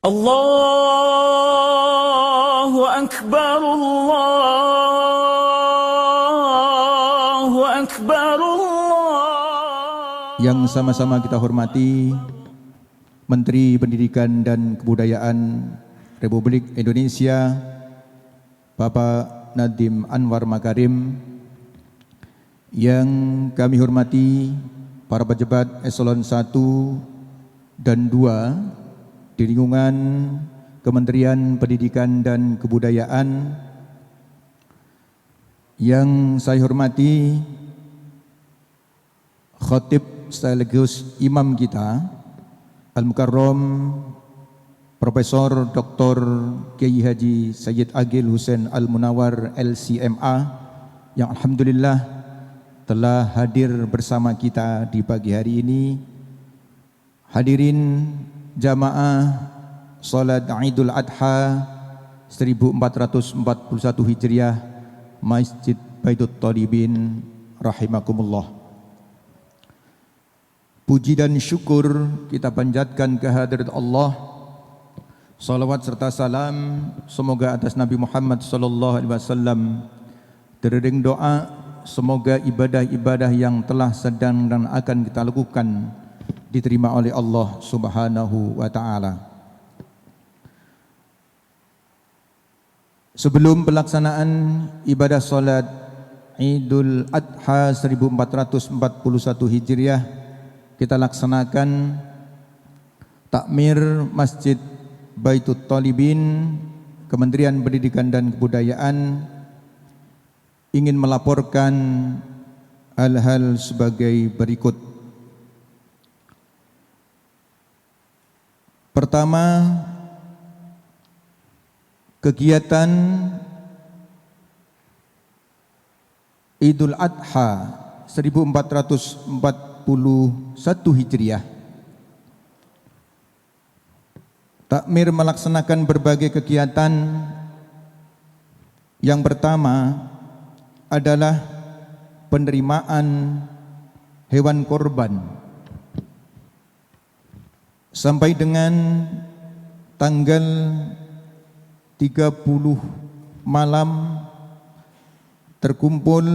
Allahu Akbar, Allahu Akbar, Allah. Yang sama-sama kita hormati Menteri Pendidikan dan Kebudayaan Republik Indonesia, Bapak Nadiem Anwar Makarim. Yang kami hormati para pejabat eselon 1 dan 2 di lingkungan Kementerian Pendidikan dan Kebudayaan. Yang saya hormati Khatib sekaligus imam kita, Al-Mukarram Profesor Dr. Kiai Haji Sayyid Agil Hussein Al-Munawar LCMA, yang alhamdulillah telah hadir bersama kita di pagi hari ini. Hadirin jamaah salat Idul Adha 1441 Hijriah Masjid Baitul Talibin rahimakumullah. Puji dan syukur kita panjatkan kehadirat Allah. Salawat serta salam semoga atas Nabi Muhammad sallallahu alaihi wasallam. Dering doa semoga ibadah-ibadah yang telah sedang dan akan kita lakukan diterima oleh Allah Subhanahu wa taala. Sebelum pelaksanaan ibadah salat Idul Adha 1441 Hijriah, kita laksanakan takmir Masjid Baitul Talibin. Kementerian Pendidikan dan Kebudayaan ingin melaporkan hal-hal sebagai berikut. Pertama, kegiatan Idul Adha 1441 Hijriah. Takmir melaksanakan berbagai kegiatan. Yang pertama adalah penerimaan hewan korban. Sampai dengan tanggal 30 malam terkumpul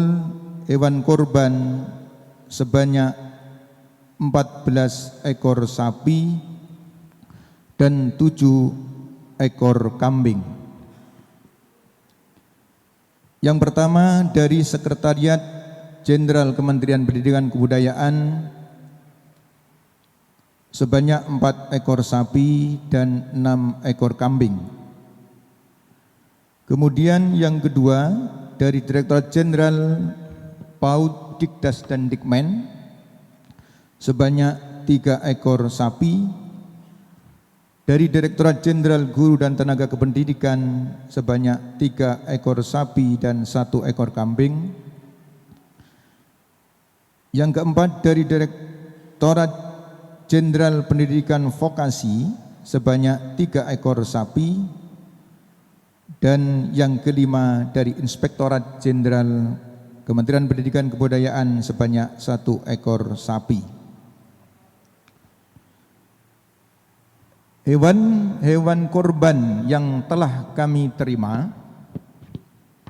hewan korban sebanyak 14 ekor sapi dan 7 ekor kambing. Yang pertama dari Sekretariat Jenderal Kementerian Pendidikan Kebudayaan sebanyak 4 ekor sapi dan 6 ekor kambing. Kemudian yang kedua dari Direktorat Jenderal PAUD, Dikdas dan Dikmen sebanyak 3 ekor sapi. Dari Direktorat Jenderal Guru dan Tenaga Kependidikan sebanyak 3 ekor sapi dan 1 ekor kambing. Yang keempat dari Direktorat Jenderal Pendidikan Vokasi sebanyak 3 ekor sapi. Dan yang kelima dari Inspektorat Jenderal Kementerian Pendidikan Kebudayaan sebanyak 1 ekor sapi. Hewan korban yang telah kami terima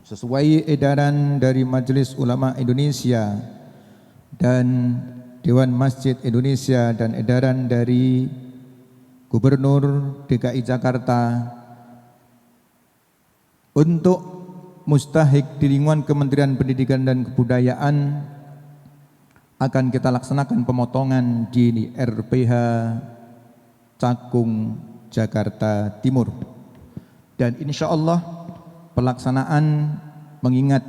sesuai edaran dari Majelis Ulama Indonesia dan Dewan Masjid Indonesia dan edaran dari Gubernur DKI Jakarta untuk mustahik di lingkungan Kementerian Pendidikan dan Kebudayaan akan kita laksanakan pemotongan di RPH Cakung, Jakarta Timur. Dan insya Allah pelaksanaan mengingat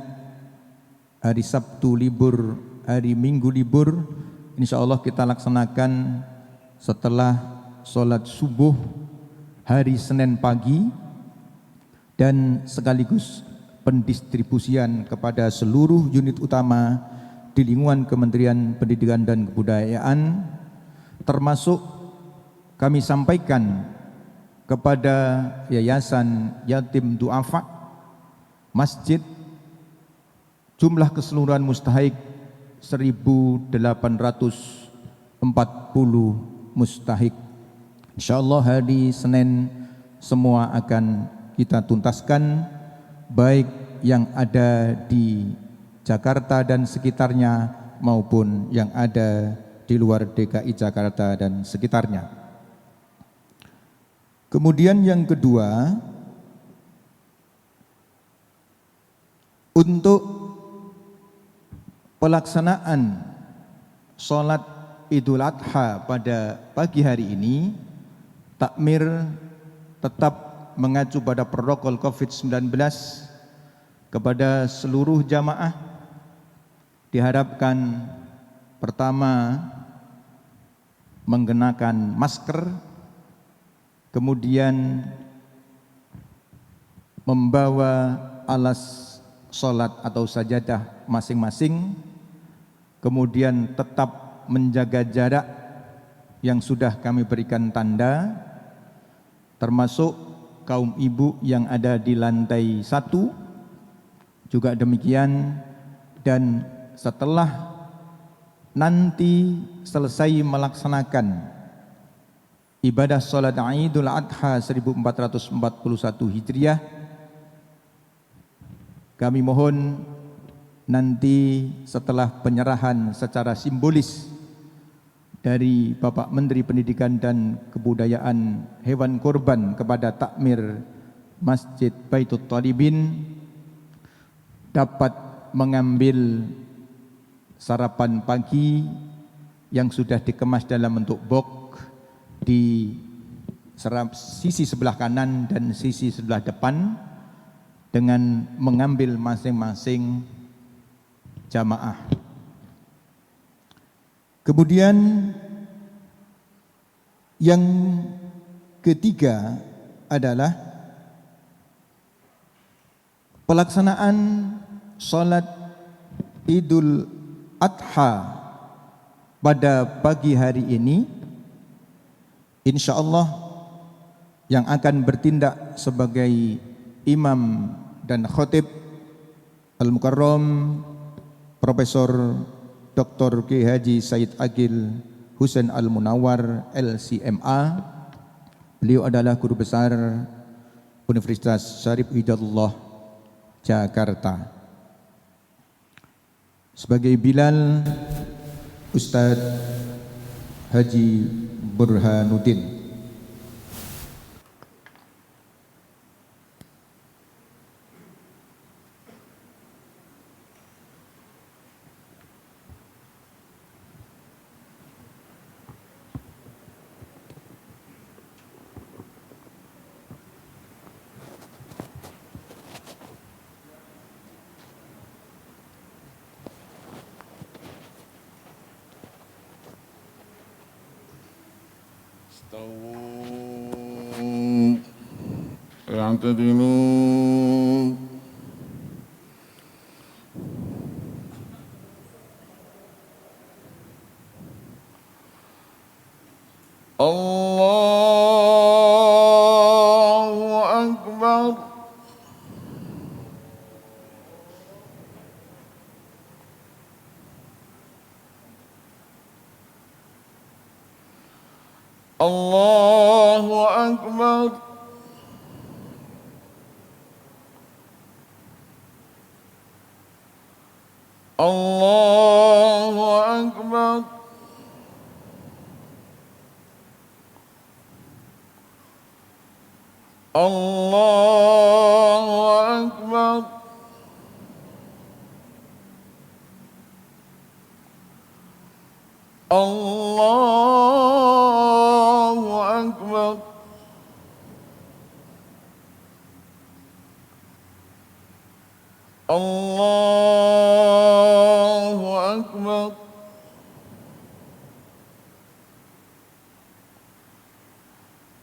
hari Sabtu libur, hari Minggu libur, insya Allah kita laksanakan setelah sholat subuh hari Senin pagi dan sekaligus pendistribusian kepada seluruh unit utama di lingkungan Kementerian Pendidikan dan Kebudayaan, termasuk kami sampaikan kepada Yayasan Yatim Du'afa Masjid jumlah keseluruhan mustahik 1.840 mustahik. Insyaallah hari Senin semua akan kita tuntaskan, baik yang ada di Jakarta dan sekitarnya maupun yang ada di luar DKI Jakarta dan sekitarnya. Kemudian yang kedua, untuk pelaksanaan sholat Idul Adha pada pagi hari ini, takmir tetap mengacu pada protokol COVID-19 kepada seluruh jamaah. Diharapkan pertama mengenakan masker, kemudian membawa alas sholat atau sajadah masing-masing, kemudian tetap menjaga jarak yang sudah kami berikan tanda, termasuk kaum ibu yang ada di lantai 1 juga demikian. Dan setelah nanti selesai melaksanakan ibadah sholat Idul Adha 1441 Hijriah, kami mohon nanti setelah penyerahan secara simbolis dari Bapak Menteri Pendidikan dan Kebudayaan hewan kurban kepada takmir Masjid Baitul Talibin, dapat mengambil sarapan pagi yang sudah dikemas dalam bentuk box di sisi sebelah kanan dan sisi sebelah depan, dengan mengambil masing-masing jamaah. Kemudian yang ketiga adalah pelaksanaan sholat Idul Adha pada pagi hari ini. Insya Allah yang akan bertindak sebagai imam dan khotib Al-Mukarram Profesor Dr. Kiai Haji Said Agil Husain Al-Munawar LCMA. Beliau adalah guru besar Universitas Syarif Hidayatullah Jakarta. Sebagai Bilal, Ustadz Haji Burhanuddin. اعتدلوا الله أكبر الله أكبر الله أكبر الله أكبر الله أكبر الله أكبر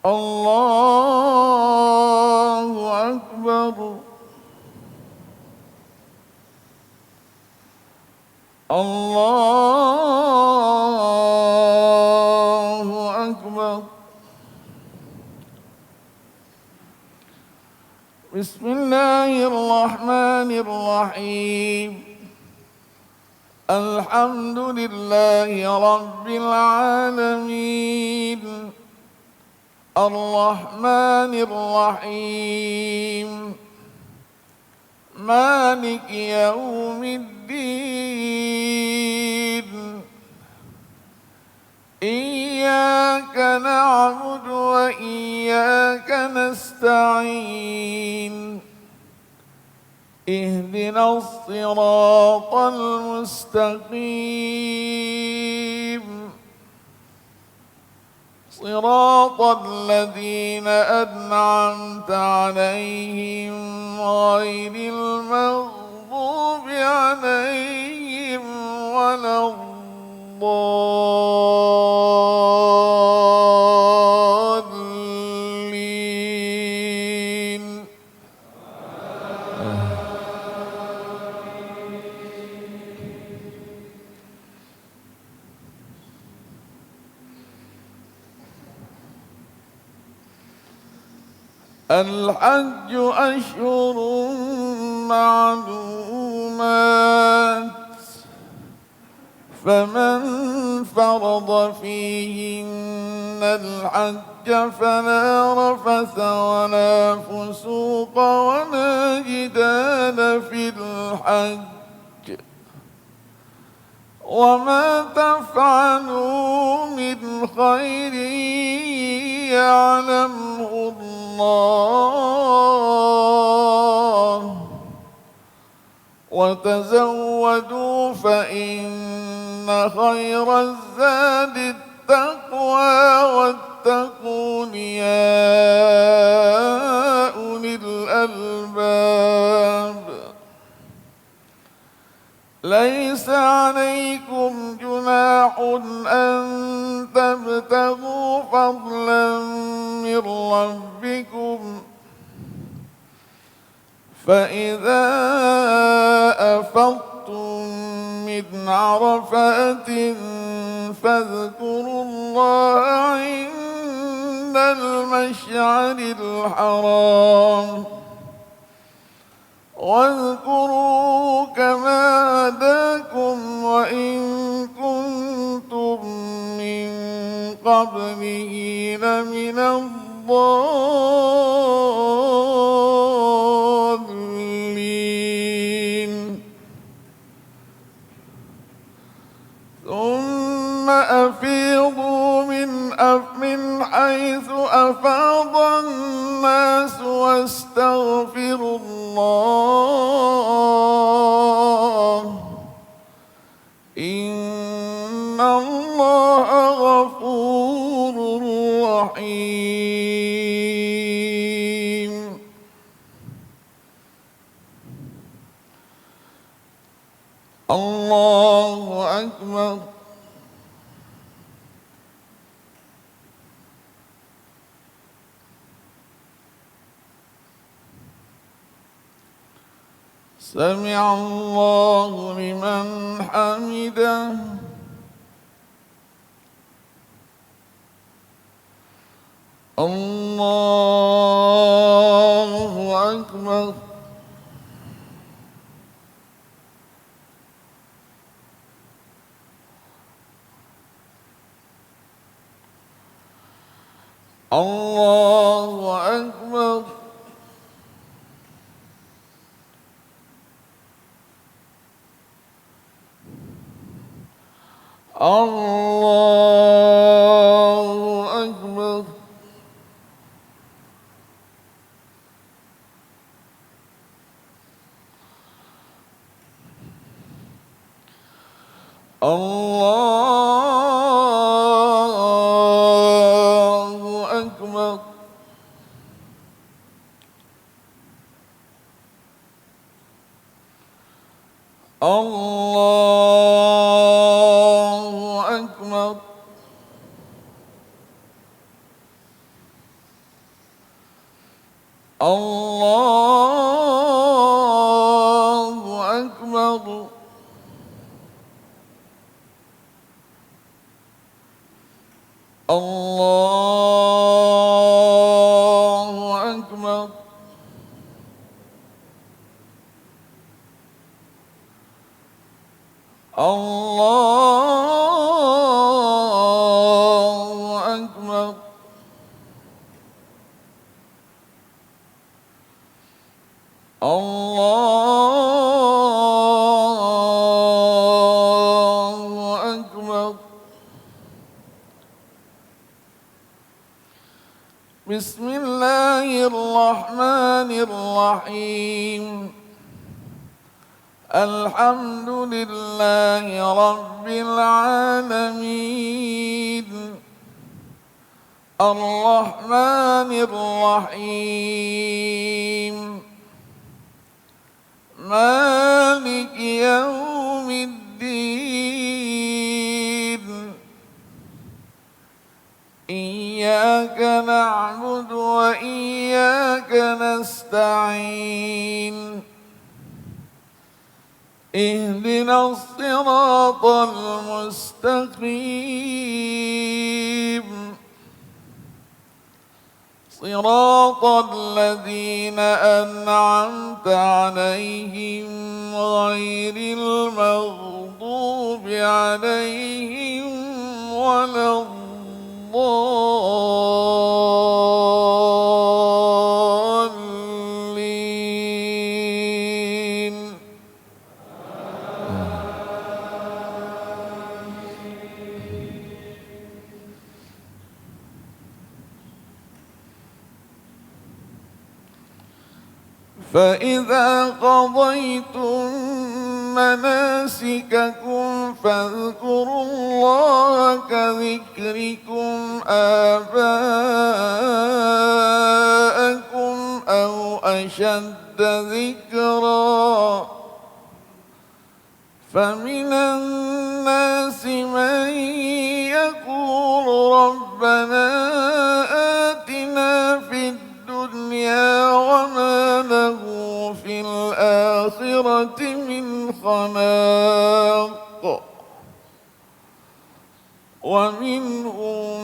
الله أكبر الله أكبر بسم الله الرحمن الرحيم الحمد لله رب العالمين الرحمن الرحيم مالك يوم الدين إياك نعبد وإياك نستعين اهدنا الصراط المستقيم صراط الذين أنعمت عليهم غير المغضوب عليهم ولا الضالين. الحج أشهر معلومات فمن فرض فيهن الحج فلا رفث ولا فسوق ولا جدال في الحج وما تفعلوا من خير يعلمه الله وتزودوا فإن خير الزاد التقوى واتقون يا أولي الألباب. ليس عليكم جناح أن تبتغوا فضلا من ربكم فإذا أفضتم من عرفات فاذكروا الله عند المشعر الحرام واذكروا كما هداكم وإن كنتم من قبله لمن الضالين. ثم أفيضوا من حيث أفاض الناس واستغفروا الله إن الله غفور رحيم. الله أكبر. سمع الله لمن حمده. الله أكبر. الله أكبر. الله أكبر. الله أكبر. الله أكبر. الله أكبر. الله أكبر. الله أكبر. الله أكبر. بسم الله الرحمن الرحيم. الحمد لله رب العالمين. الرحمن الرحيم. مالك يوم الدين. إياك نعبد وإياك نستعين. اهدنا الصراط المستقيم. صراط الذين أنعمت عليهم غير المغضوب عليهم ولا الضالين. فإذا قضيتم مناسككم فاذكروا الله كذكركم آباءكم أو أشد ذكرا. فمن الناس من يقول ربنا آتنا في الدنيا وما له في الآخرة من خلاق. ومنهم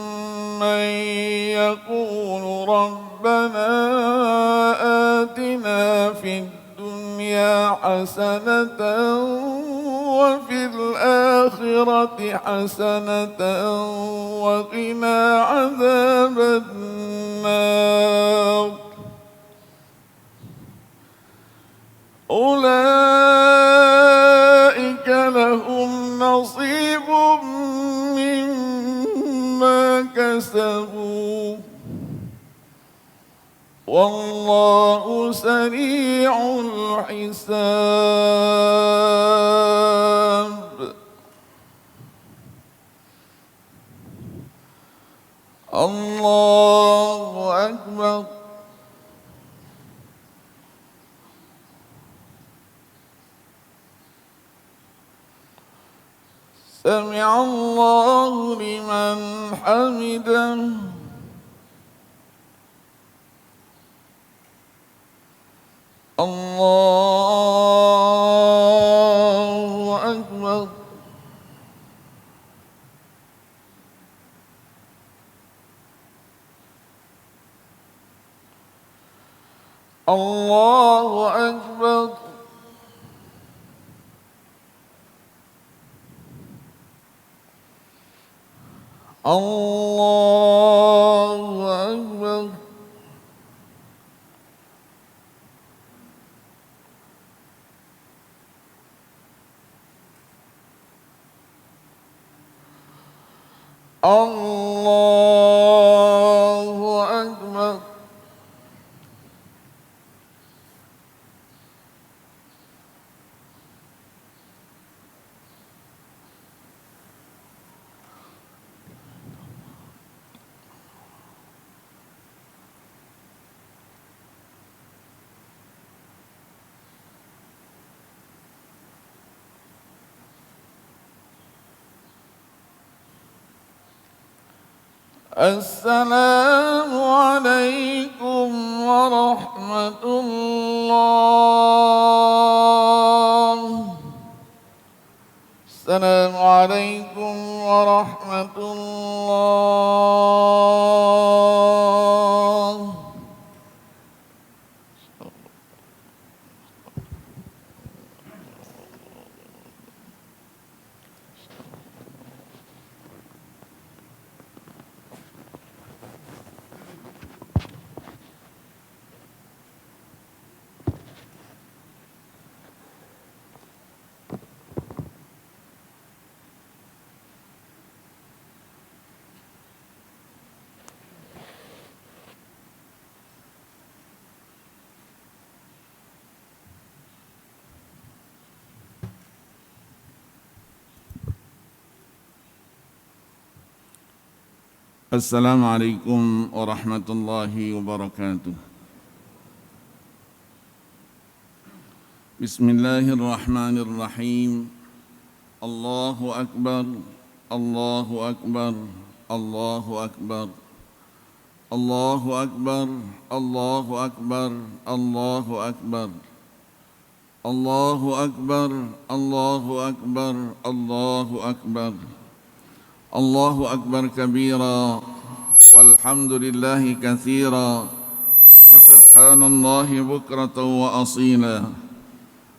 من يقول ربنا آتنا في الدنيا حسنة وفي الآخرة حسنة وقنا عذاب النار. أولئك لهم نصيب مما كسبوا والله سريع الحساب. الله أكبر. سمع الله لمن حمده. الله أكبر. الله أكبر. الله أكبر. الله أكبر. السلام عليكم ورحمة الله. السلام عليكم ورحمة الله. Assalamualaikum warahmatullahi wabarakatuh. Bismillahirrahmanirrahim. Allahu akbar, Allahu akbar, Allahu akbar. Allahu akbar, Allahu akbar, Allahu akbar. Allahu akbar, Allahu akbar, Allahu akbar. Allahu akbar kabira, walhamdulillahi katsira, wa subhanallahi bukratan wa asila.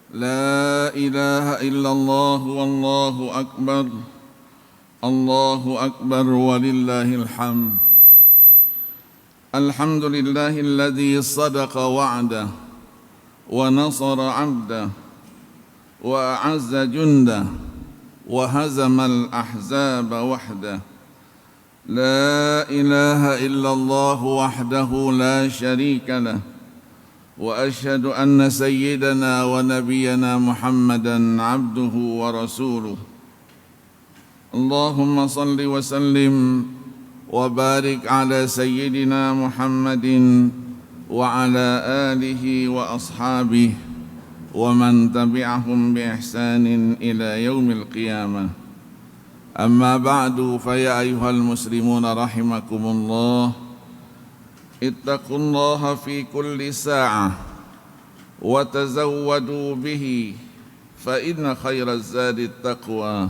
La ilaha illallah wallahu akbar. Allahu akbar walillahil hamd. Alhamdulillahilladzi sadaqa wa'dah wa nasara 'abdah wa a'azza jundah وهزم الأحزاب وحده. لا إله إلا الله وحده لا شريك له وأشهد أن سيدنا ونبينا محمدا عبده ورسوله. اللهم صل وسلم وبارك على سيدنا محمد وعلى آله وأصحابه ومن تبعهم بإحسان إلى يوم القيامة. أما بعد فيا أيها المسلمون رحمكم الله، اتقوا الله في كل ساعة وتزودوا به فإن خير الزاد التقوى.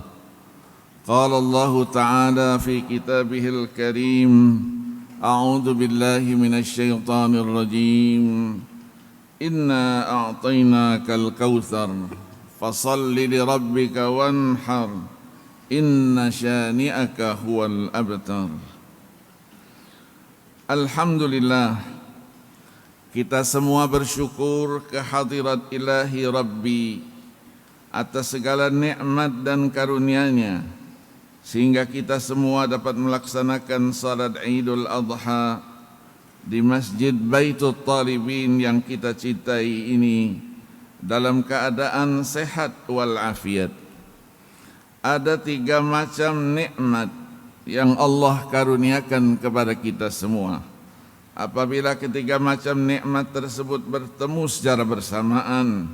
قال الله تعالى في كتابه الكريم: أعوذ بالله من الشيطان الرجيم. Inna a'tainakal kautsar fasalli li rabbika wanhar inna syani'aka huwal abtar. Alhamdulillah, kita semua bersyukur kehadirat ilahi Rabbi atas segala nikmat dan karunia-Nya sehingga kita semua dapat melaksanakan salat Idul Adha di Masjid Baitul Talibin yang kita cintai ini dalam keadaan sehat walafiat. Ada 3 macam nikmat yang Allah karuniakan kepada kita semua. Apabila ketiga macam nikmat tersebut bertemu secara bersamaan,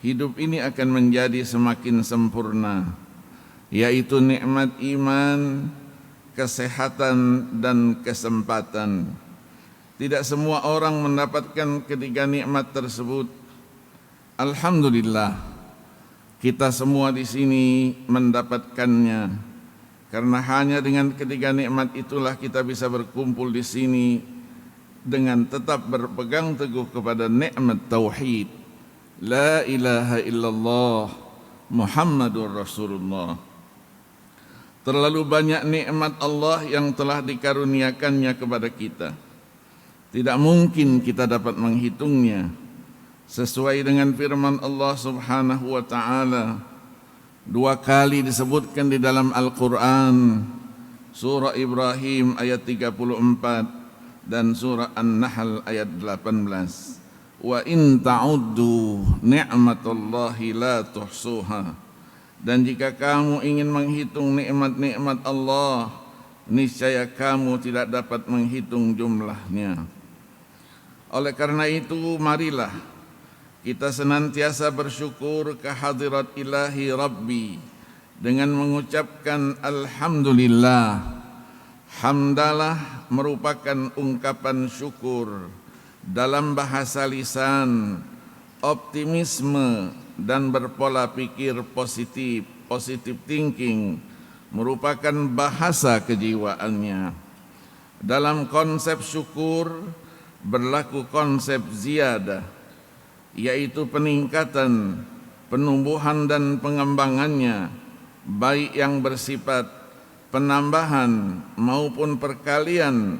hidup ini akan menjadi semakin sempurna, yaitu nikmat iman, kesehatan, dan kesempatan. Tidak semua orang mendapatkan ketiga nikmat tersebut. Alhamdulillah, kita semua di sini mendapatkannya. Karena hanya dengan ketiga nikmat itulah kita bisa berkumpul di sini dengan tetap berpegang teguh kepada nikmat tauhid. La ilaha illallah Muhammadur Rasulullah. Terlalu banyak nikmat Allah yang telah dikaruniakannya kepada kita. Tidak mungkin kita dapat menghitungnya. Sesuai dengan firman Allah Subhanahu wa taala, 2 kali disebutkan di dalam Al-Qur'an, surah Ibrahim ayat 34 dan surah An-Nahl ayat 18. Wa in ta'uddu ni'matallahi la tuhsuha. Dan jika kamu ingin menghitung nikmat-nikmat Allah, niscaya kamu tidak dapat menghitung jumlahnya. Oleh karena itu, marilah kita senantiasa bersyukur kehadirat ilahi Rabbi dengan mengucapkan Alhamdulillah. Hamdalah merupakan ungkapan syukur dalam bahasa lisan, optimisme dan berpola pikir positif, positive thinking merupakan bahasa kejiwaannya. Dalam konsep syukur berlaku konsep ziyadah, yaitu peningkatan, penumbuhan dan pengembangannya, baik yang bersifat penambahan maupun perkalian.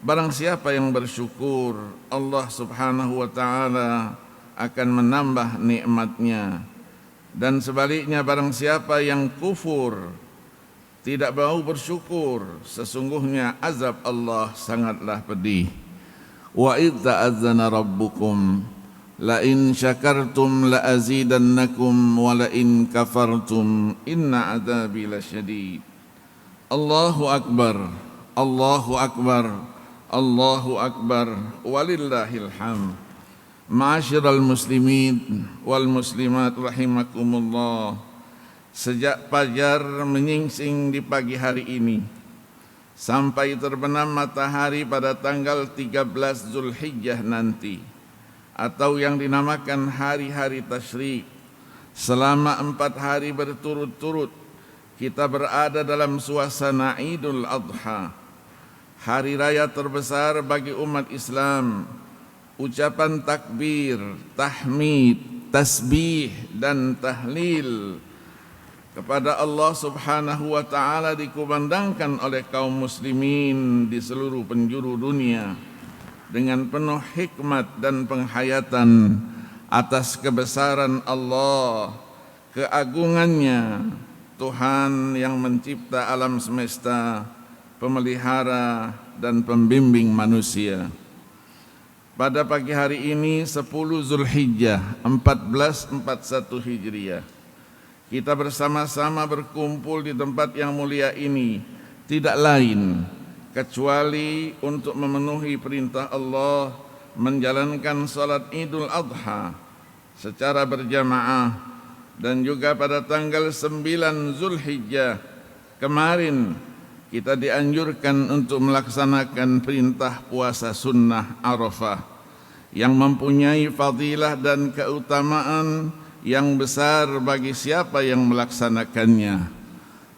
Barang siapa yang bersyukur, Allah Subhanahu wa taala akan menambah nikmatnya. Dan sebaliknya, barang siapa yang kufur, tidak mau bersyukur, sesungguhnya azab Allah sangatlah pedih. Wa idz ta'adzana rabbukum la in syakartum la azidannakum wa la in kafartum inna adzabi lasyadid. Allahu akbar, Allahu Akbar, Allahu Akbar, walillahil hamd. Ma'asyiral muslimin wal muslimat rahimakumullah. Sejak fajar menyingsing di pagi hari ini sampai terbenam matahari pada tanggal 13 Zulhijjah nanti, atau yang dinamakan hari-hari tasyrik, selama 4 hari berturut-turut kita berada dalam suasana Idul Adha, hari raya terbesar bagi umat Islam. Ucapan takbir, tahmid, tasbih dan tahlil kepada Allah Subhanahu wa taala dikumandangkan oleh kaum muslimin di seluruh penjuru dunia dengan penuh hikmat dan penghayatan atas kebesaran Allah, keagungannya, Tuhan yang mencipta alam semesta, pemelihara dan pembimbing manusia. Pada pagi hari ini 10 Zulhijjah 1441 Hijriah, kita bersama-sama berkumpul di tempat yang mulia ini tidak lain kecuali untuk memenuhi perintah Allah menjalankan salat Idul Adha secara berjamaah. Dan juga pada tanggal 9 Zulhijjah kemarin kita dianjurkan untuk melaksanakan perintah puasa sunnah Arafah yang mempunyai fadilah dan keutamaan yang besar bagi siapa yang melaksanakannya.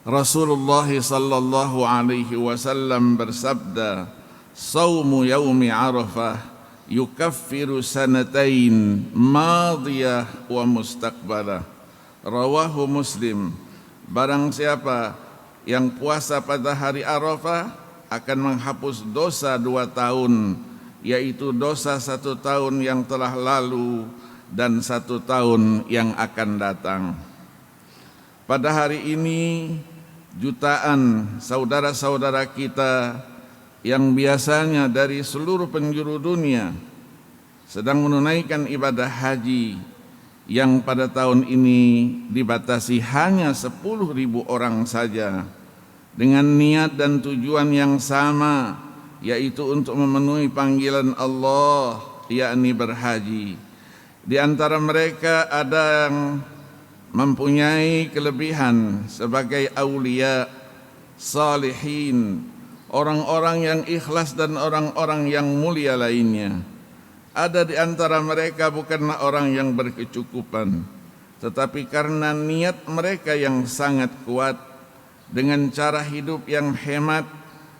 Rasulullah sallallahu alaihi wasallam bersabda, "Shaumu yaumi Arafah yukaffiru sanatain madiyah wa mustaqbalah." Rawahu Muslim. Barang siapa yang puasa pada hari Arafah akan menghapus dosa 2 tahun, yaitu dosa 1 tahun yang telah lalu dan 1 tahun yang akan datang. Pada hari ini jutaan saudara-saudara kita yang biasanya dari seluruh penjuru dunia sedang menunaikan ibadah haji yang pada tahun ini dibatasi hanya 10.000 orang saja, dengan niat dan tujuan yang sama, yaitu untuk memenuhi panggilan Allah, yakni berhaji. Di antara mereka ada yang mempunyai kelebihan sebagai aulia, salihin, orang-orang yang ikhlas dan orang-orang yang mulia lainnya. Ada di antara mereka bukanlah orang yang berkecukupan, tetapi karena niat mereka yang sangat kuat, dengan cara hidup yang hemat,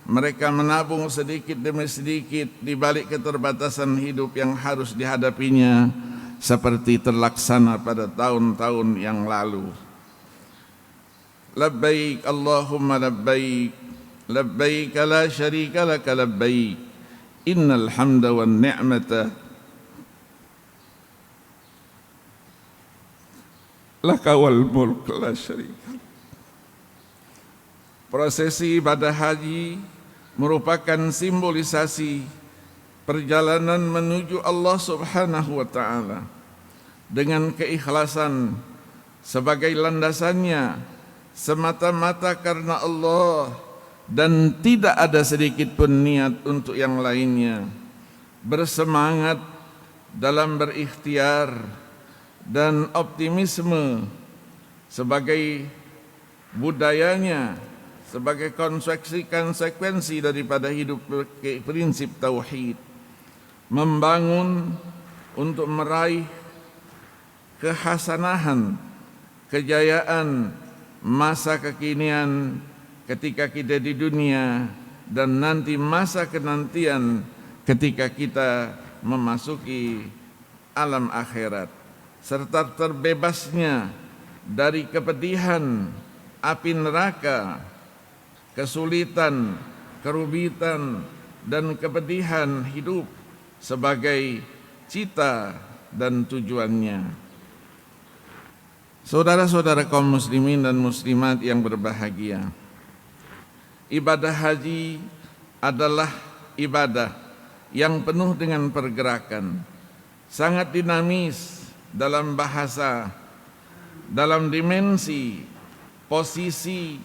mereka menabung sedikit demi sedikit di balik keterbatasan hidup yang harus dihadapinya, seperti terlaksana pada tahun-tahun yang lalu. Labbaik Allahumma labbaik, labbaik la syarika laka labbaik, innal hamda wan ni'mata laka wal mulk la syarika. Prosesi ibadah haji merupakan simbolisasi perjalanan menuju Allah Subhanahu wa taala dengan keikhlasan sebagai landasannya, semata-mata karena Allah dan tidak ada sedikit pun niat untuk yang lainnya. Bersemangat dalam berikhtiar dan optimisme sebagai budayanya, sebagai konsekuensi daripada hidup prinsip tauhid, membangun untuk meraih kehasanahan, kejayaan masa kekinian ketika kita di dunia, dan nanti masa kenantian ketika kita memasuki alam akhirat, serta terbebasnya dari kepedihan api neraka, kesulitan, kerubitan, dan kepedihan hidup sebagai cita dan tujuannya. Saudara-saudara kaum muslimin dan muslimat yang berbahagia, ibadah haji adalah ibadah yang penuh dengan pergerakan, sangat dinamis dalam bahasa, dalam dimensi, posisi,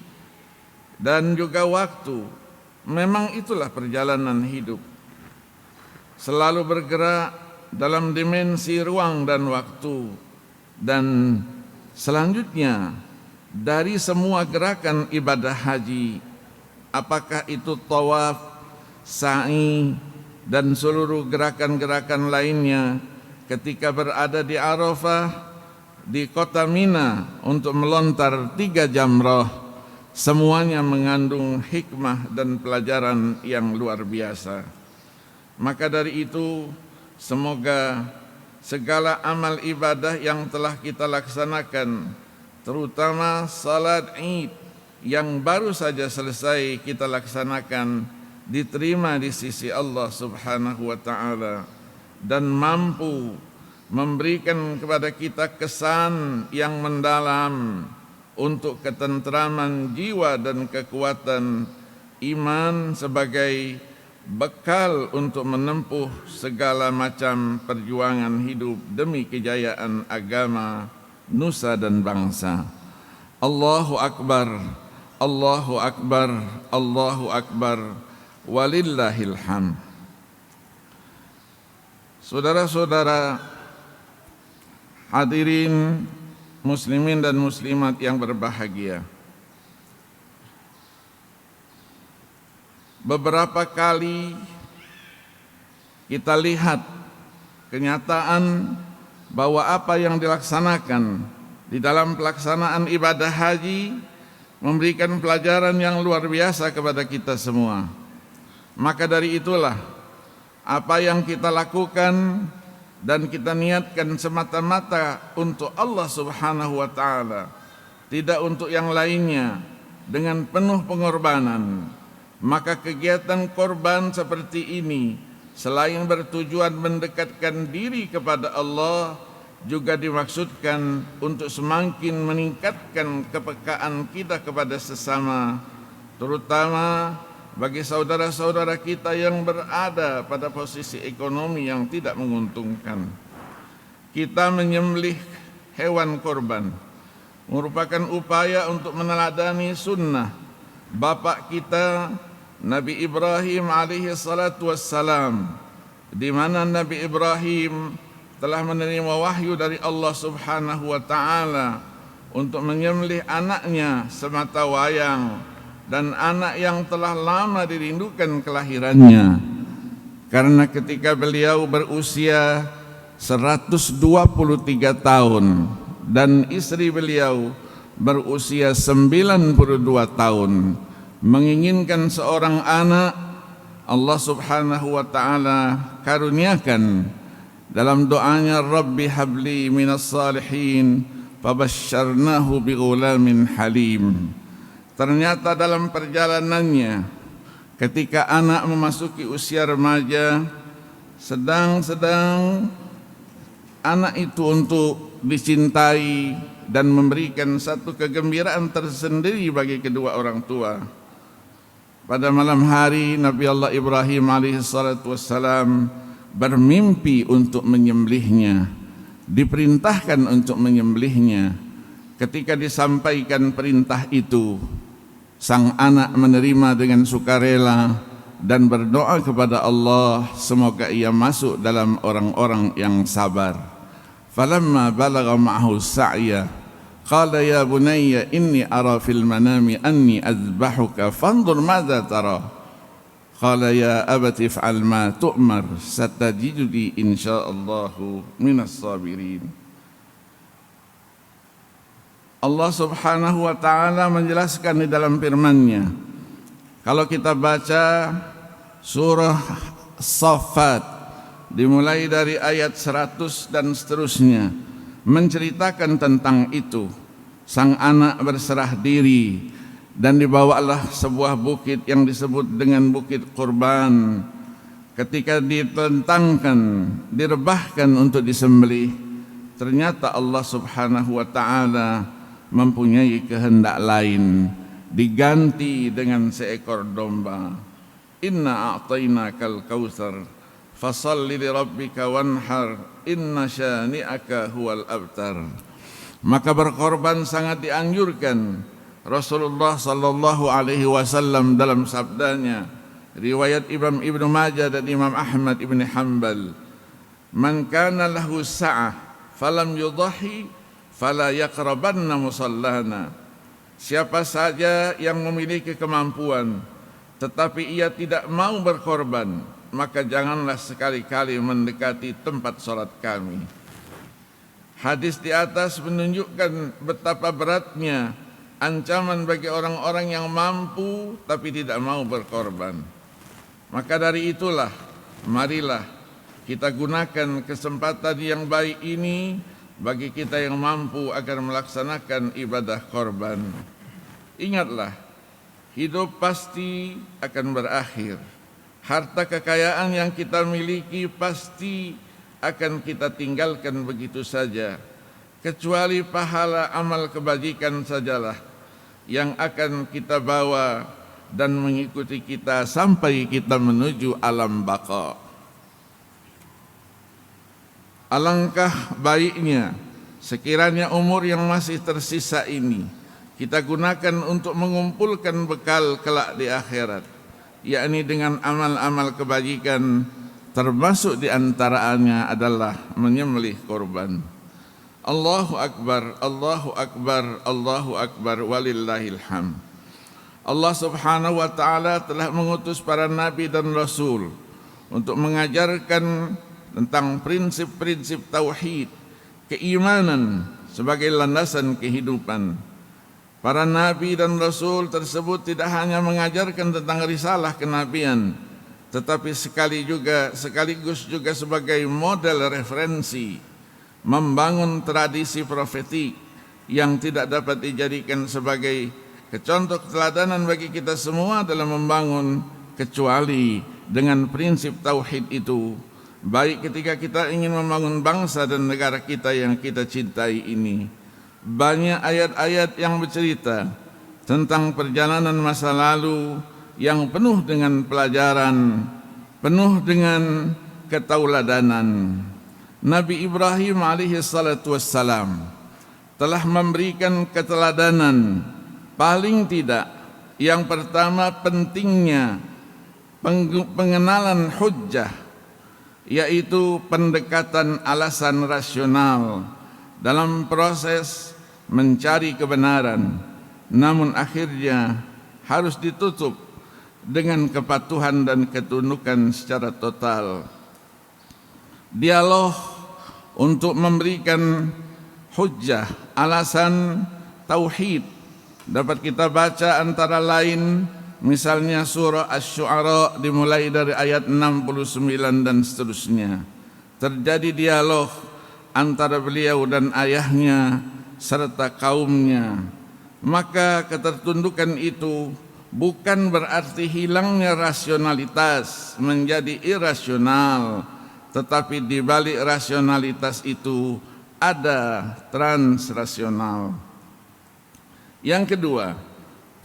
dan juga waktu, Memang itulah perjalanan hidup, selalu bergerak dalam dimensi ruang dan waktu. Dan selanjutnya, dari semua gerakan ibadah haji, apakah itu tawaf, sa'i, dan seluruh gerakan-gerakan lainnya, ketika berada di Arafah, di kota Mina untuk melontar 3 jamrah, semuanya mengandung hikmah dan pelajaran yang luar biasa. Maka dari itu, semoga segala amal ibadah yang telah kita laksanakan, terutama salat Id yang baru saja selesai kita laksanakan, diterima di sisi Allah Subhanahu wa ta'ala dan mampu memberikan kepada kita kesan yang mendalam untuk ketentraman jiwa dan kekuatan iman sebagai bekal untuk menempuh segala macam perjuangan hidup demi kejayaan agama, nusa dan bangsa. Allahu Akbar, Allahu Akbar, Allahu Akbar, walillahil hamd. Saudara-saudara hadirin muslimin dan muslimat yang berbahagia, beberapa kali kita lihat kenyataan bahwa apa yang dilaksanakan di dalam pelaksanaan ibadah haji memberikan pelajaran yang luar biasa kepada kita semua. Maka dari itulah apa yang kita lakukan dan kita niatkan semata-mata untuk Allah Subhanahu wa ta'ala, tidak untuk yang lainnya, dengan penuh pengorbanan. Maka kegiatan korban seperti ini selain bertujuan mendekatkan diri kepada Allah, juga dimaksudkan untuk semakin meningkatkan kepekaan kita kepada sesama, terutama bagi saudara-saudara kita yang berada pada posisi ekonomi yang tidak menguntungkan. Kita menyembelih hewan korban merupakan upaya untuk meneladani sunnah bapak kita Nabi Ibrahim alaihi salatu wassalam, di mana Nabi Ibrahim telah menerima wahyu dari Allah Subhanahu wa ta'ala untuk menyembelih anaknya semata wayang, dan anak yang telah lama dirindukan kelahirannya. Karena ketika beliau berusia 123 tahun dan istri beliau berusia 92 tahun, menginginkan seorang anak, Allah Subhanahu wa ta'ala karuniakan dalam doanya, Rabbi habli minas salihin, fabasyarnahu bighulamin halim. Ternyata dalam perjalanannya, ketika anak memasuki usia remaja, sedang anak itu untuk dicintai dan memberikan satu kegembiraan tersendiri bagi kedua orang tua. Pada malam hari, Nabi Allah Ibrahim alaihissalam bermimpi untuk menyembelihnya, diperintahkan untuk menyembelihnya. Ketika disampaikan perintah itu, sang anak menerima dengan sukarela dan berdoa kepada Allah semoga ia masuk dalam orang-orang yang sabar. Falamma balagha ma'ahu sa'ya qala ya bunayya inni ara fil manami anni azbahuka fanzur madza tara. Qala ya abati if'al ma tu'mar satajiduni insyaallahu minas sabirin. Allah Subhanahu wa ta'ala menjelaskan di dalam firman-Nya. Kalau kita baca surah Saffat dimulai dari ayat 100 dan seterusnya, menceritakan tentang itu. Sang anak berserah diri dan dibawalah sebuah bukit yang disebut dengan Bukit Qurban. Ketika ditentangkan, direbahkan untuk disembelih, ternyata Allah Subhanahu wa ta'ala mempunyai kehendak lain, diganti dengan seekor domba. Inna a'tainakal kautsar fasalli li rabbika wanhar inna syani'aka huwal abtar. Maka berkorban sangat dianjurkan. Rasulullah sallallahu alaihi wasallam dalam sabdanya, riwayat Imam Ibnu Majah dan Imam Ahmad Ibn Hanbal, man kana lahu sa'ah falam yudhahi fala yaqrabanna musallana. Siapa saja yang memiliki kemampuan tetapi ia tidak mau berkorban, maka janganlah sekali-kali mendekati tempat salat kami. Hadis di atas menunjukkan betapa beratnya ancaman bagi orang-orang yang mampu tapi tidak mau berkorban. Maka dari itulah, marilah kita gunakan kesempatan yang baik ini bagi kita yang mampu agar melaksanakan ibadah korban. Ingatlah, hidup pasti akan berakhir. Harta kekayaan yang kita miliki pasti akan kita tinggalkan begitu saja. Kecuali pahala amal kebajikan sajalah yang akan kita bawa dan mengikuti kita sampai kita menuju alam baqa. Alangkah baiknya sekiranya umur yang masih tersisa ini kita gunakan untuk mengumpulkan bekal kelak di akhirat, yakni dengan amal-amal kebajikan, termasuk di antaranya adalah menyembelih korban. Allahu Akbar, Allahu Akbar, Allahu Akbar, walillahil hamd. Allah Subhanahu wa ta'ala telah mengutus para nabi dan rasul untuk mengajarkan tentang prinsip-prinsip tauhid, keimanan sebagai landasan kehidupan. Para nabi dan rasul tersebut tidak hanya mengajarkan tentang risalah kenabian, tetapi sekaligus juga sebagai model referensi, membangun tradisi profetik yang tidak dapat dijadikan sebagai contoh keteladanan bagi kita semua dalam membangun, kecuali dengan prinsip tauhid itu, baik ketika kita ingin membangun bangsa dan negara kita yang kita cintai ini. Banyak ayat-ayat yang bercerita tentang perjalanan masa lalu yang penuh dengan pelajaran, penuh dengan ketauladanan. Nabi Ibrahim alaihi salatu wassalam telah memberikan keteladanan. Paling tidak, yang pertama pentingnya pengenalan hujjah, yaitu pendekatan alasan rasional dalam proses mencari kebenaran, namun akhirnya harus ditutup dengan kepatuhan dan ketundukan secara total. Dialog untuk memberikan hujjah, alasan tauhid, dapat kita baca antara lain misalnya surah Asy-Syu'ara dimulai dari ayat 69 dan seterusnya. Terjadi dialog antara beliau dan ayahnya serta kaumnya. Maka ketertundukan itu bukan berarti hilangnya rasionalitas menjadi irasional, tetapi di balik rasionalitas itu ada transrasional. Yang kedua,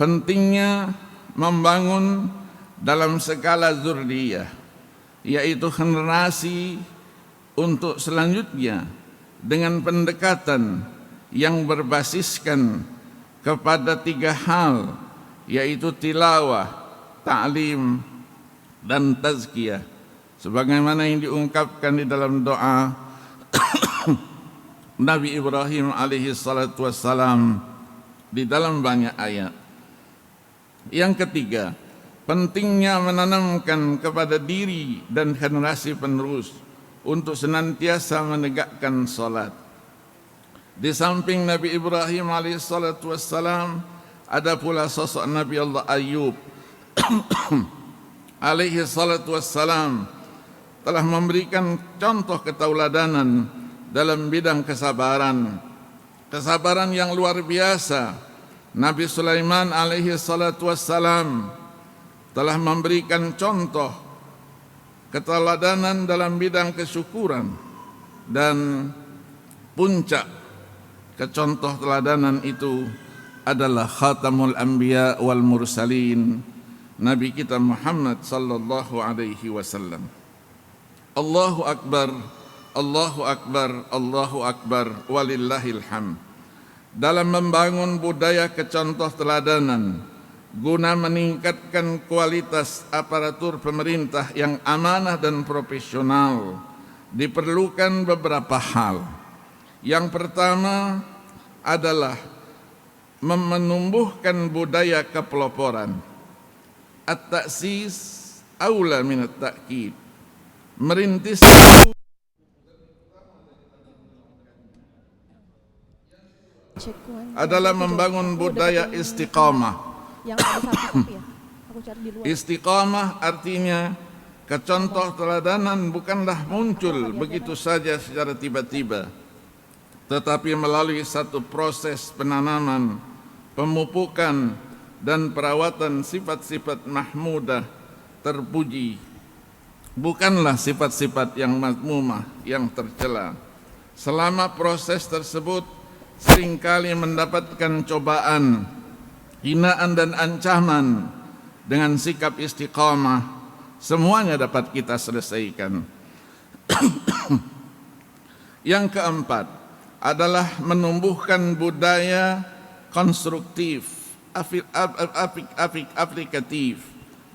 pentingnya membangun dalam skala dzurriyyah, yaitu generasi untuk selanjutnya dengan pendekatan yang berbasiskan kepada 3 hal, yaitu tilawah, ta'lim, dan tazkiyah, sebagaimana yang diungkapkan di dalam doa Nabi Ibrahim alaihi salatu wassalam di dalam banyak ayat. Yang ketiga, pentingnya menanamkan kepada diri dan generasi penerus untuk senantiasa menegakkan salat. Di samping Nabi Ibrahim alaihissalatu wassalam, ada pula sosok Nabi Allah Ayyub alaihissalatu wassalam telah memberikan contoh ketauladanan dalam bidang kesabaran. Kesabaran yang luar biasa. Nabi Sulaiman alaihissalatu wassalam telah memberikan contoh keteladanan dalam bidang kesyukuran, dan puncak kecontoh teladanan itu adalah khatamul anbiya wal mursalin, Nabi kita Muhammad sallallahu alaihi wasallam. Allahu akbar, Allahu akbar, Allahu akbar, walillahil hamd. Dalam membangun budaya kecontoh teladanan guna meningkatkan kualitas aparatur pemerintah yang amanah dan profesional, diperlukan beberapa hal. Yang pertama adalah menumbuhkan budaya kepeloporan. At-ta'sis aula min at-ta'kid. Merintis adalah membangun budaya istiqamah. Yang ada satu ya. Aku cari di luar. Istiqamah artinya kecontoh teladanan bukanlah muncul begitu saja secara tiba-tiba, tetapi melalui satu proses penanaman, pemupukan, dan perawatan sifat-sifat mahmudah terpuji, bukanlah sifat-sifat yang mazmumah yang tercela. Selama proses tersebut seringkali mendapatkan cobaan, hinaan dan ancaman. Dengan sikap istiqamah semuanya dapat kita selesaikan. Yang keempat adalah menumbuhkan budaya konstruktif, aplikatif,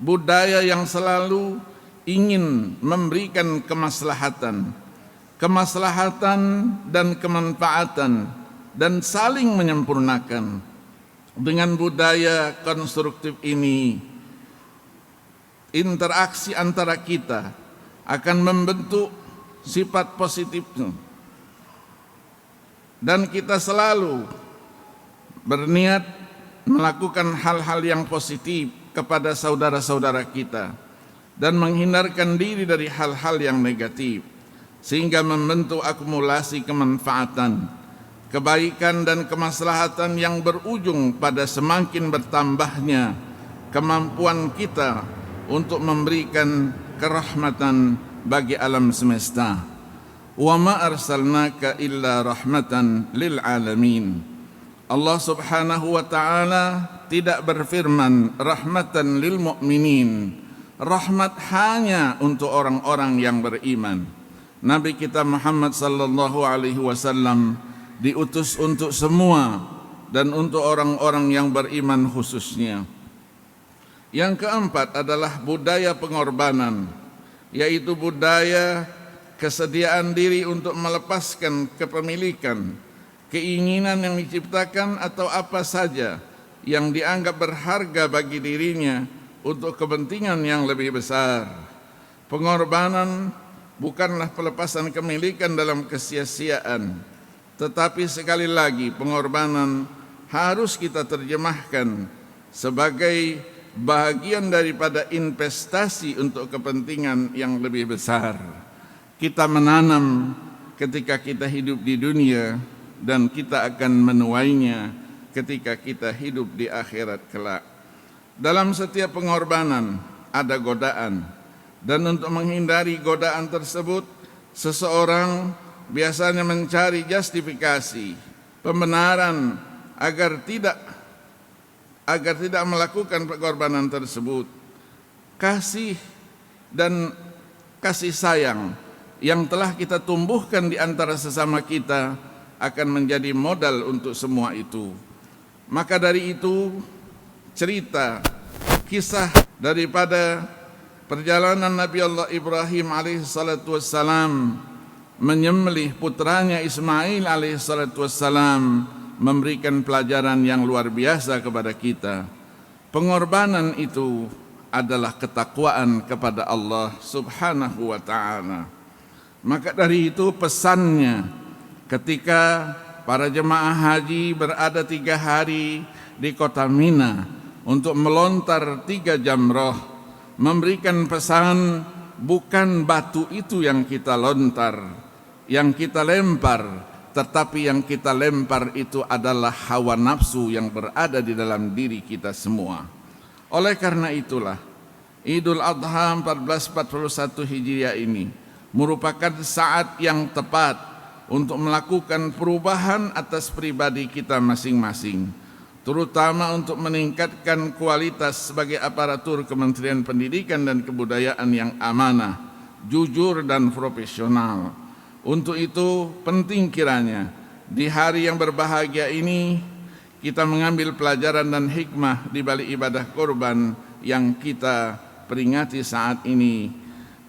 budaya yang selalu ingin memberikan kemaslahatan dan kemanfaatan dan saling menyempurnakan. Dengan budaya konstruktif ini, interaksi antara kita akan membentuk sifat positifnya, dan kita selalu berniat melakukan hal-hal yang positif kepada saudara-saudara kita dan menghindarkan diri dari hal-hal yang negatif, sehingga membentuk akumulasi kemanfaatan, kebaikan dan kemaslahatan yang berujung pada semakin bertambahnya kemampuan kita untuk memberikan kerahmatan bagi alam semesta. Wa ma arsalnaka illa rahmatan lil alamin. Allah Subhanahu wa taala tidak berfirman rahmatan lil mu'minin, rahmat hanya untuk orang-orang yang beriman. Nabi kita Muhammad sallallahu alaihi wasallam diutus untuk semua dan untuk orang-orang yang beriman khususnya. Yang keempat adalah budaya pengorbanan, yaitu budaya kesediaan diri untuk melepaskan kepemilikan, keinginan yang diciptakan atau apa saja yang dianggap berharga bagi dirinya untuk kepentingan yang lebih besar. Pengorbanan bukanlah pelepasan kepemilikan dalam kesia-siaan, tetapi sekali lagi pengorbanan harus kita terjemahkan sebagai bagian daripada investasi untuk kepentingan yang lebih besar. Kita menanam ketika kita hidup di dunia dan kita akan menuainya ketika kita hidup di akhirat kelak. Dalam setiap pengorbanan ada godaan, dan untuk menghindari godaan tersebut seseorang biasanya mencari justifikasi, pembenaran agar tidak melakukan pengorbanan tersebut. Kasih dan kasih sayang yang telah kita tumbuhkan di antara sesama kita akan menjadi modal untuk semua itu. Maka dari itu, cerita kisah daripada perjalanan Nabi Allah Ibrahim alaihissalatu wassalam menyembelih putranya Ismail alaihissalatu wassalam memberikan pelajaran yang luar biasa kepada kita. Pengorbanan itu adalah ketakwaan kepada Allah Subhanahu wa ta'ala. Maka dari itu pesannya ketika para jemaah haji berada 3 hari di kota Mina untuk melontar 3 jamrah, memberikan pesan bukan batu itu yang kita lontar, yang kita lempar, tetapi yang kita lempar itu adalah hawa nafsu yang berada di dalam diri kita semua. Oleh karena itulah Idul Adha 1441 Hijriah ini merupakan saat yang tepat untuk melakukan perubahan atas pribadi kita masing-masing, terutama untuk meningkatkan kualitas sebagai aparatur Kementerian Pendidikan dan Kebudayaan yang amanah, jujur dan profesional. Untuk itu penting kiranya di hari yang berbahagia ini kita mengambil pelajaran dan hikmah di balik ibadah kurban yang kita peringati saat ini.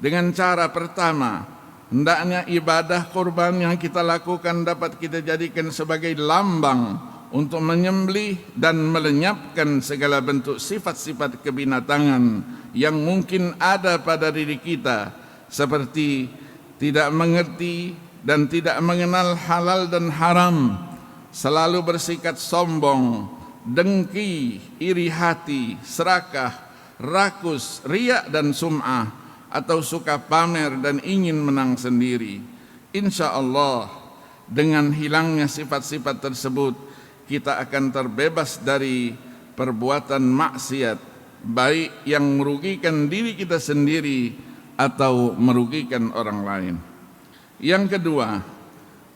Dengan cara pertama, hendaknya ibadah kurban yang kita lakukan dapat kita jadikan sebagai lambang untuk menyembelih dan melenyapkan segala bentuk sifat-sifat kebinatangan yang mungkin ada pada diri kita, seperti tidak mengerti dan tidak mengenal halal dan haram, selalu bersikap sombong, dengki, iri hati, serakah, rakus, riak dan sum'ah, atau suka pamer dan ingin menang sendiri. Insya Allah, dengan hilangnya sifat-sifat tersebut, kita akan terbebas dari perbuatan maksiat, baik yang merugikan diri kita sendiri atau merugikan orang lain. Yang kedua,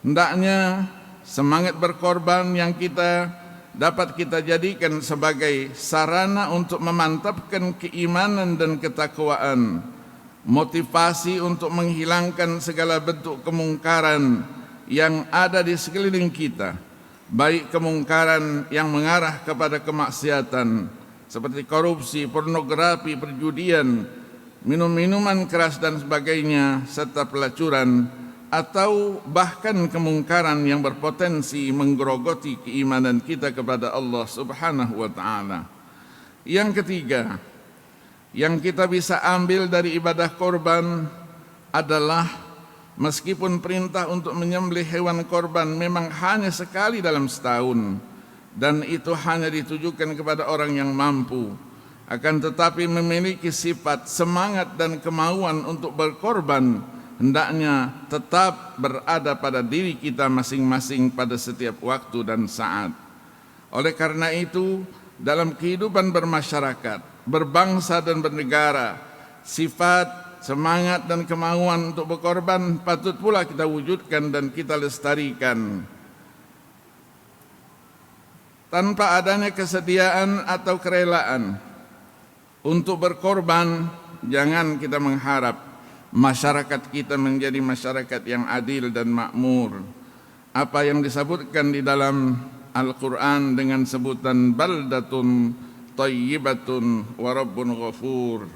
hendaknya semangat berkorban yang kita dapat kita jadikan sebagai sarana untuk memantapkan keimanan dan ketakwaan, motivasi untuk menghilangkan segala bentuk kemungkaran yang ada di sekeliling kita, baik kemungkaran yang mengarah kepada kemaksiatan seperti korupsi, pornografi, perjudian, minum-minuman keras dan sebagainya, serta pelacuran, atau bahkan kemungkaran yang berpotensi menggerogoti keimanan kita kepada Allah Subhanahu wa taala. Yang ketiga, yang kita bisa ambil dari ibadah korban adalah meskipun perintah untuk menyembelih hewan korban memang hanya sekali dalam setahun dan itu hanya ditujukan kepada orang yang mampu, akan tetapi memiliki sifat semangat dan kemauan untuk berkorban hendaknya tetap berada pada diri kita masing-masing pada setiap waktu dan saat. Oleh karena itu, dalam kehidupan bermasyarakat, berbangsa dan bernegara, sifat, semangat dan kemauan untuk berkorban patut pula kita wujudkan dan kita lestarikan. Tanpa adanya kesediaan atau kerelaan untuk berkorban, jangan kita mengharap masyarakat kita menjadi masyarakat yang adil dan makmur. Apa yang disebutkan di dalam Al-Quran dengan sebutan baldatun thayyibatun wa rabbun ghafur.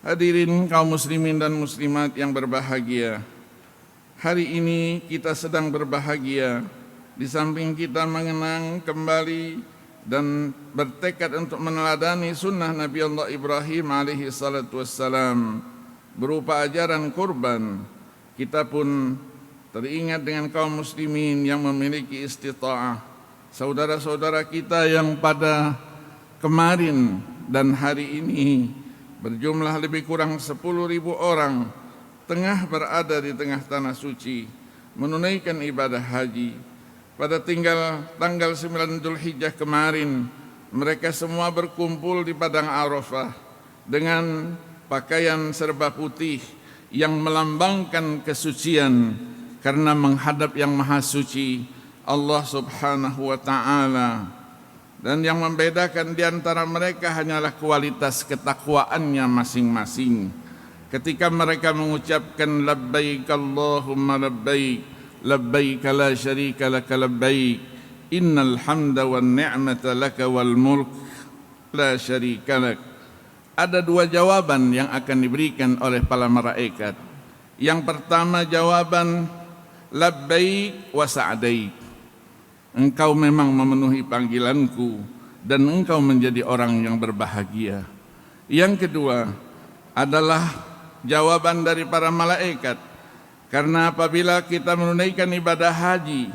Hadirin kaum muslimin dan muslimat yang berbahagia, hari ini kita sedang berbahagia di samping kita mengenang kembali dan bertekad untuk meneladani sunnah Nabi Allah Ibrahim alaihi salatu wassalam berupa ajaran kurban. Kita pun teringat dengan kaum muslimin yang memiliki istita'ah, saudara-saudara kita yang pada kemarin dan hari ini berjumlah lebih kurang 10.000 orang tengah berada di tengah tanah suci menunaikan ibadah haji. Pada tanggal 9 Dzulhijjah kemarin, mereka semua berkumpul di Padang Arafah dengan pakaian serba putih yang melambangkan kesucian karena menghadap yang maha suci, Allah Subhanahu wa ta'ala. Dan yang membedakan di antara mereka hanyalah kualitas ketakwaannya masing-masing. Ketika mereka mengucapkan labbaik Allahumma labbaik, labbaik la syarika laka labbaik, innal hamda wan ni'mata laka wal mulk la syarika lak. Ada dua jawaban yang akan diberikan oleh para malaikat. Yang pertama jawaban labbaik wa sa'daik. Engkau memang memenuhi panggilanku dan engkau menjadi orang yang berbahagia. Yang kedua adalah jawaban dari para malaikat. Karena apabila kita menunaikan ibadah haji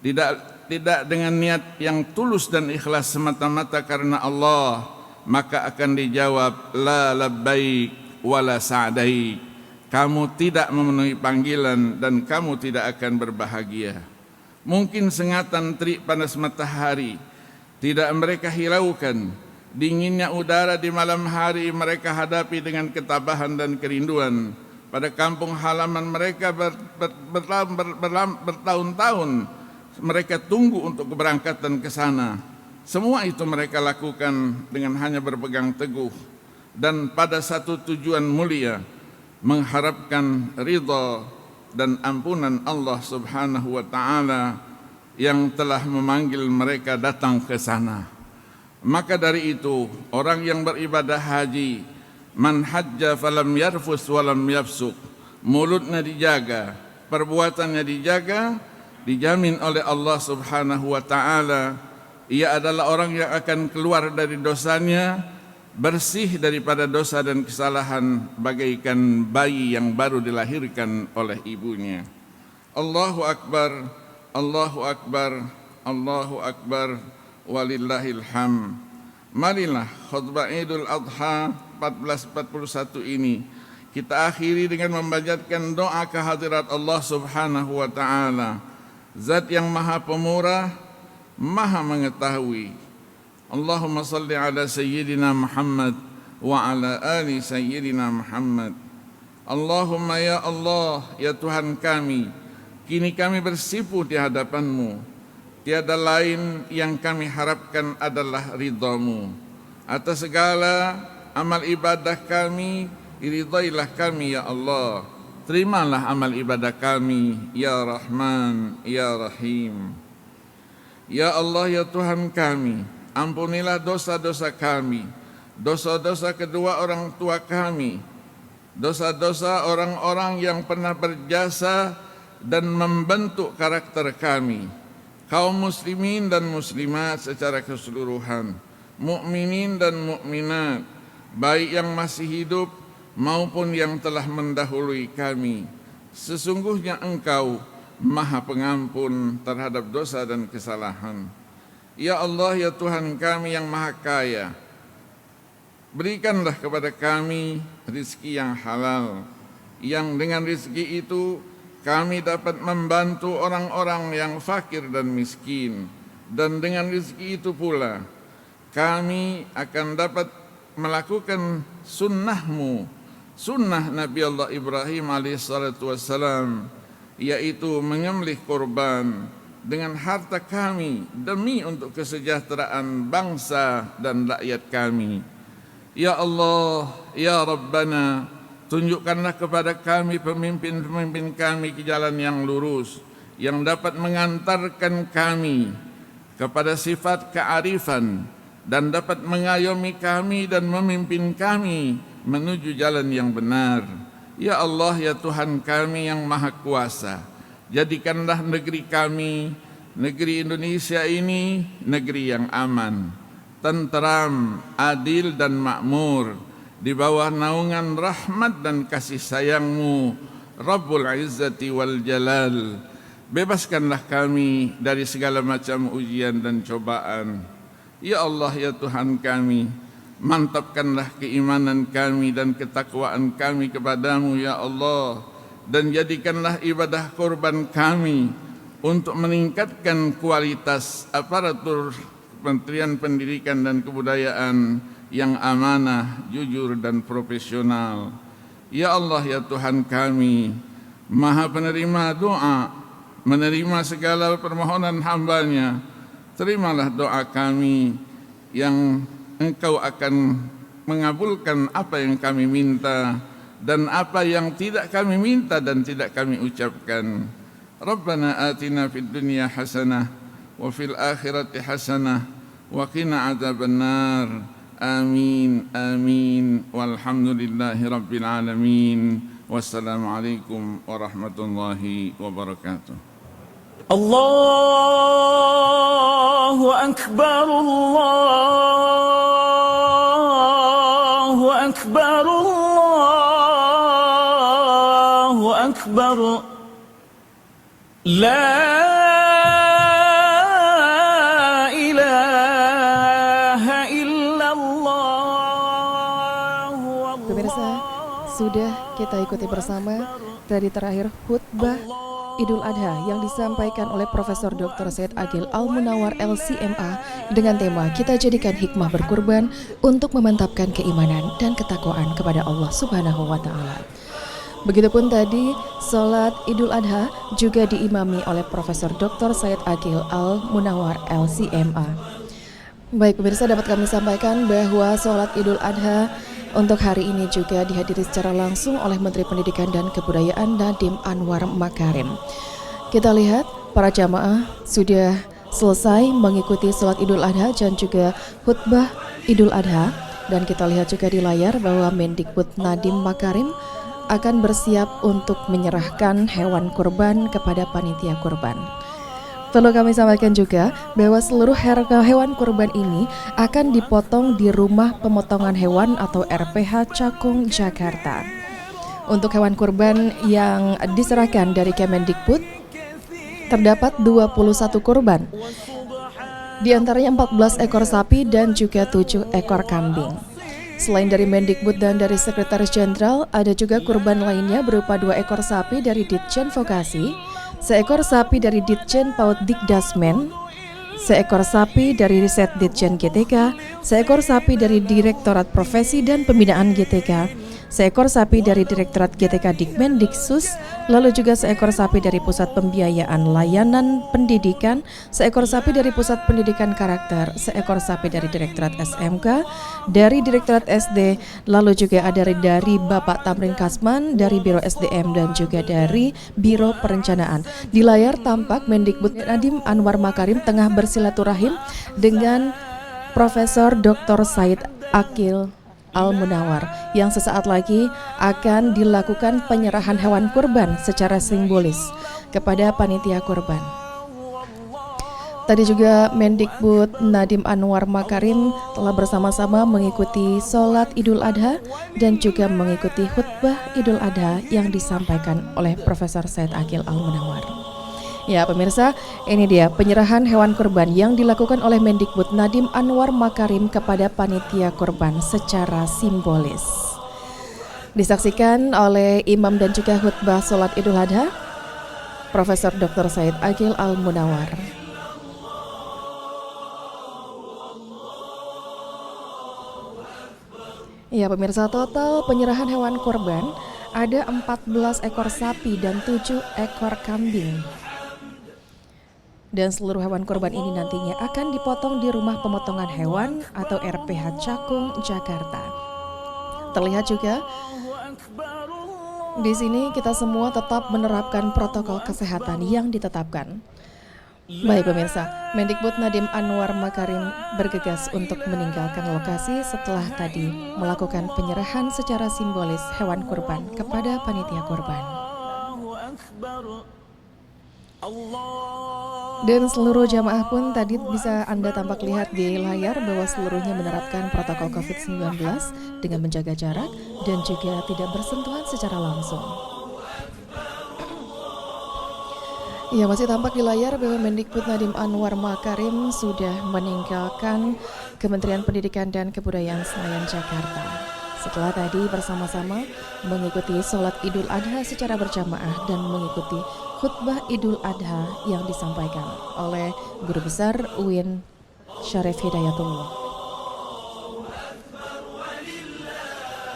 tidak dengan niat yang tulus dan ikhlas semata-mata karena Allah, maka akan dijawab la labbaik wala sa'daik. Kamu tidak memenuhi panggilan dan kamu tidak akan berbahagia. Mungkin sengatan terik panas matahari tidak mereka hiraukan, dinginnya udara di malam hari mereka hadapi dengan ketabahan dan kerinduan. Pada kampung halaman mereka bertahun-tahun mereka tunggu untuk keberangkatan ke sana. Semua itu mereka lakukan dengan hanya berpegang teguh dan pada satu tujuan mulia, mengharapkan ridha dan ampunan Allah Subhanahu wa ta'ala. yang telah memanggil mereka datang ke sana. Maka dari itu, orang yang beribadah haji, man hajja falam yarfus walam yafsuk, mulutnya dijaga, perbuatannya dijaga, dijamin oleh Allah Subhanahu wa taala, ia adalah orang yang akan keluar dari dosanya bersih daripada dosa dan kesalahan, bagaikan bayi yang baru dilahirkan oleh ibunya. Allahu akbar, Allahu akbar, Allahu akbar, walillahil hamd. Marilah khutbah Idul Adha 1441 ini kita akhiri dengan memanjatkan doa kehadirat Allah Subhanahu wa taala, Zat yang Maha Pemurah, Maha Mengetahui. Allahumma salli ala Sayyidina Muhammad wa ala ali Sayyidina Muhammad. Allahumma ya Allah, ya Tuhan kami, kini kami bersimpuh di hadapan-Mu. Tiada lain yang kami harapkan adalah ridha-Mu. Atas segala amal ibadah kami, ridhailah kami ya Allah. Terimalah amal ibadah kami ya Rahman, ya Rahim. Ya Allah, ya Tuhan kami, ampunilah dosa-dosa kami, dosa-dosa kedua orang tua kami, dosa-dosa orang-orang yang pernah berjasa dan membentuk karakter kami, kaum muslimin dan muslimat secara keseluruhan, mukminin dan mukminat, baik yang masih hidup maupun yang telah mendahului kami. Sesungguhnya Engkau Maha Pengampun terhadap dosa dan kesalahan. Ya Allah, ya Tuhan kami yang Maha Kaya, berikanlah kepada kami rezeki yang halal, yang dengan rezeki itu kami dapat membantu orang-orang yang fakir dan miskin, dan dengan rezeki itu pula kami akan dapat melakukan sunnah-Mu, sunnah Nabi Allah Ibrahim alaihissalatu wassalam, yaitu menyembelih kurban dengan harta kami demi untuk kesejahteraan bangsa dan rakyat kami. Ya Allah, ya Rabbana, tunjukkanlah kepada kami pemimpin-pemimpin kami ke jalan yang lurus, yang dapat mengantarkan kami kepada sifat kearifan dan dapat mengayomi kami dan memimpin kami menuju jalan yang benar. Ya Allah, ya Tuhan kami yang Maha Kuasa, jadikanlah negeri kami, negeri Indonesia ini, negeri yang aman, tentram, adil dan makmur, di bawah naungan rahmat dan kasih sayang-Mu, Rabbul Izzati wal Jalal. Bebaskanlah kami dari segala macam ujian dan cobaan. Ya Allah, ya Tuhan kami, mantapkanlah keimanan kami dan ketakwaan kami kepadamu ya Allah, dan jadikanlah ibadah korban kami untuk meningkatkan kualitas aparatur Kementerian Pendidikan dan Kebudayaan yang amanah, jujur dan profesional. Ya Allah, ya Tuhan kami, Maha penerima doa, menerima segala permohonan hamba-Nya. Terimalah doa kami yang Engkau akan mengabulkan apa yang kami minta dan apa yang tidak kami minta dan tidak kami ucapkan. Rabbana atina fid dunya hasanah wa fil akhirati hasanah wa qina adzabannar. Amin amin walhamdulillahi rabbil alamin. Wassalamualaikum warahmatullahi wabarakatuh. Allahu akbar, Allahu akbar, Allahu akbar. La ilaha illallah. Pemirsa, sudah kita ikuti bersama dari terakhir khutbah Idul Adha yang disampaikan oleh Profesor Dr. Said Aqil Al-Munawar LCMA dengan tema Kita Jadikan Hikmah Berkurban untuk memantapkan keimanan dan ketakwaan kepada Allah Subhanahu wa taala. Begitupun tadi salat Idul Adha juga diimami oleh Profesor Dr. Said Aqil Al-Munawar LCMA. Baik pemirsa, dapat kami sampaikan bahwa salat Idul Adha untuk hari ini juga dihadiri secara langsung oleh Menteri Pendidikan dan Kebudayaan Nadiem Anwar Makarim. Kita lihat para jamaah sudah selesai mengikuti sholat Idul Adha dan juga khutbah Idul Adha. Dan kita lihat juga di layar bahwa Mendikbud Nadiem Makarim akan bersiap untuk menyerahkan hewan kurban kepada panitia kurban. Perlu kami sampaikan juga bahwa seluruh hewan kurban ini akan dipotong di rumah pemotongan hewan atau RPH Cakung, Jakarta. Untuk hewan kurban yang diserahkan dari Kemendikbud terdapat 21 kurban. Di antaranya 14 ekor sapi dan juga 7 ekor kambing. Selain dari Mendikbud dan dari Sekretaris Jenderal, ada juga kurban lainnya berupa 2 ekor sapi dari Ditjen Vokasi, seekor sapi dari Ditjen Paut Dikdasmen, seekor sapi dari Riset Ditjen GTK, seekor sapi dari Direktorat Profesi dan Pembinaan GTK, seekor sapi dari Direktorat GTK Dikmendiksus, lalu juga seekor sapi dari Pusat Pembiayaan Layanan Pendidikan, seekor sapi dari Pusat Pendidikan Karakter, seekor sapi dari Direktorat SMK, dari Direktorat SD, lalu juga ada dari Bapak Tamrin Kasman, dari Biro SDM dan juga dari Biro Perencanaan. Di layar tampak Mendikbud Nadiem Anwar Makarim tengah bersilaturahim dengan Profesor Dr. Said Akil Al-Munawar yang sesaat lagi akan dilakukan penyerahan hewan kurban secara simbolis kepada panitia kurban. Tadi juga Mendikbud Nadiem Anwar Makarim telah bersama-sama mengikuti sholat Idul Adha dan juga mengikuti khutbah Idul Adha yang disampaikan oleh Profesor Said Akil Al-Munawar. Ya pemirsa, ini dia penyerahan hewan kurban yang dilakukan oleh Mendikbud Nadiem Anwar Makarim kepada panitia kurban secara simbolis. Disaksikan oleh imam dan juga khutbah sholat Idul Adha, Profesor Dr. Said Akil Al-Munawar. Ya pemirsa, total penyerahan hewan kurban ada 14 ekor sapi dan 7 ekor kambing. Dan seluruh hewan kurban ini nantinya akan dipotong di rumah pemotongan hewan atau RPH Cakung, Jakarta. Terlihat juga di sini kita semua tetap menerapkan protokol kesehatan yang ditetapkan. Baik pemirsa, Mendikbud Nadiem Anwar Makarim bergegas untuk meninggalkan lokasi setelah tadi melakukan penyerahan secara simbolis hewan kurban kepada panitia kurban. Dan seluruh jamaah pun tadi bisa Anda tampak lihat di layar bahwa seluruhnya menerapkan protokol COVID-19 dengan menjaga jarak dan juga tidak bersentuhan secara langsung. Ya, masih tampak di layar bahwa Mendikbud Nadiem Anwar Makarim sudah meninggalkan Kementerian Pendidikan dan Kebudayaan Senayan, Jakarta. Setelah tadi bersama-sama mengikuti sholat Idul Adha secara berjamaah dan mengikuti khutbah Idul Adha yang disampaikan oleh Guru Besar UIN Syarif Hidayatullah.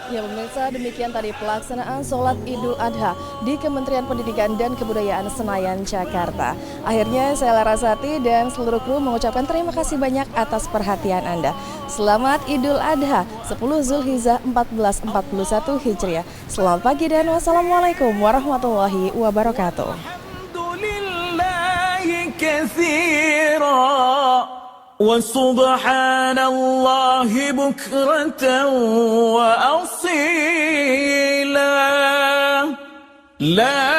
Ya pemirsa, demikian tadi pelaksanaan sholat Idul Adha di Kementerian Pendidikan dan Kebudayaan Senayan, Jakarta. Akhirnya saya Larasati dan seluruh kru mengucapkan terima kasih banyak atas perhatian Anda. Selamat Idul Adha 10 Zulhijjah 1441 Hijriah. Selamat pagi dan wassalamualaikum warahmatullahi wabarakatuh. وسبحان الله بكرة وأصيلا لا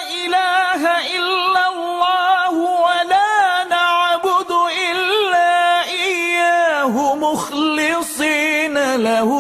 إله إلا الله ولا نعبد إلا إياه مخلصين له